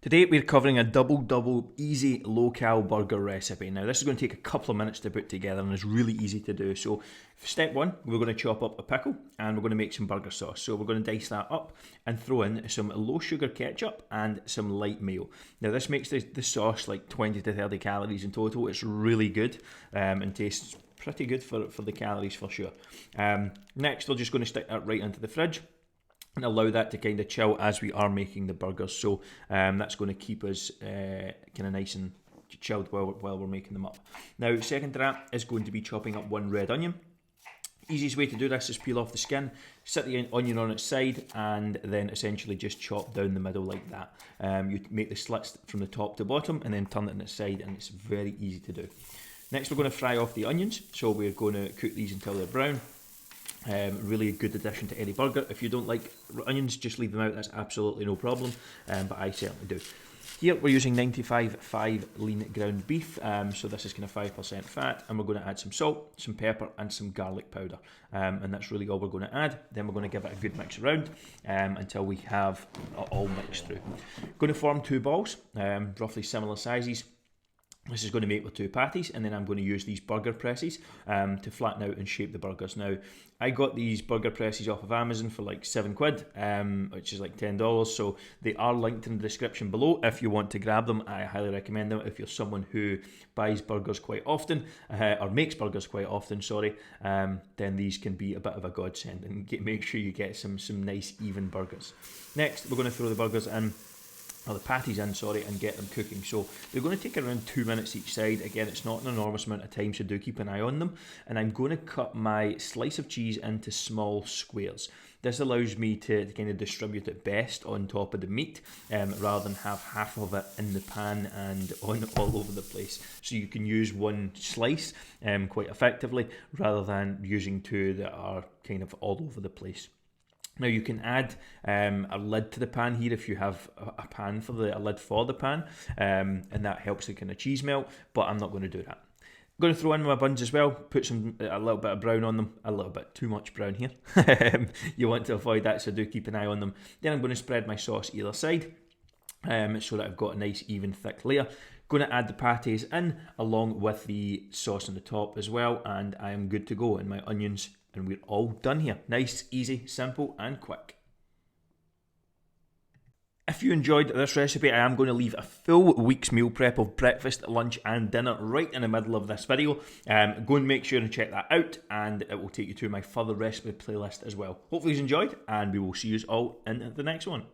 Today we're covering a double easy low-cal burger recipe. Now this is going to take a couple of minutes to put together and it's really easy to do. So step one, we're going to chop up a pickle and we're going to make some burger sauce. So we're going to dice that up and throw in some low sugar ketchup and some light mayo. Now this makes the sauce like 20 to 30 calories in total. It's really good and tastes pretty good for the calories for sure. Next we're just going to stick that right into the fridge and allow that to kind of chill as we are making the burgers. So that's going to keep us kind of nice and chilled while we're making them up. Now, second to that is going to be chopping up one red onion. Easiest way to do this is peel off the skin, sit the onion on its side, and then essentially just chop down the middle like that. You make the slits from the top to bottom and then turn it on its side, and it's very easy to do. Next, we're going to fry off the onions. So we're going to cook these until they're brown. Really a good addition to any burger. If you don't like onions, just leave them out, that's absolutely no problem, but I certainly do. Here we're using 95.5 lean ground beef, so this is kind of 5% fat, and we're going to add some salt, some pepper and some garlic powder, and that's really all we're going to add. Then we're going to give it a good mix around until we have it all mixed through. Going to form two balls, roughly similar sizes. This is going to make with two patties, and then I'm going to use these burger presses to flatten out and shape the burgers. Now, I got these burger presses off of Amazon for like £7, which is like $10, so they are linked in the description below if you want to grab them. I highly recommend them if you're someone who buys burgers quite often, or makes burgers quite often, sorry, then these can be a bit of a godsend, and make sure you get some nice even burgers. Next, we're going to throw the burgers in, or the patties in, sorry, and get them cooking. So they're going to take around 2 minutes each side. Again, it's not an enormous amount of time, so do keep an eye on them. And I'm going to cut my slice of cheese into small squares. This allows me to kind of distribute it best on top of the meat, rather than have half of it in the pan and all over the place. So you can use one slice quite effectively, rather than using two that are kind of all over the place. Now you can add a lid to the pan here if you have a pan for a lid for the pan, and that helps the kind of cheese melt, but I'm not going to do that. I'm going to throw in my buns as well, put a little bit of brown on them, a little bit too much brown here. You want to avoid that, so do keep an eye on them. Then I'm going to spread my sauce either side, so that I've got a nice even thick layer. Going to add the patties in along with the sauce on the top as well, and I am good to go, and my onions, and we're all done here. Nice, easy, simple and quick. If you enjoyed this recipe, I am going to leave a full week's meal prep of breakfast, lunch and dinner right in the middle of this video. Go and make sure to check that out, and it will take you to my further recipe playlist as well. Hopefully you enjoyed, and we will see you all in the next one.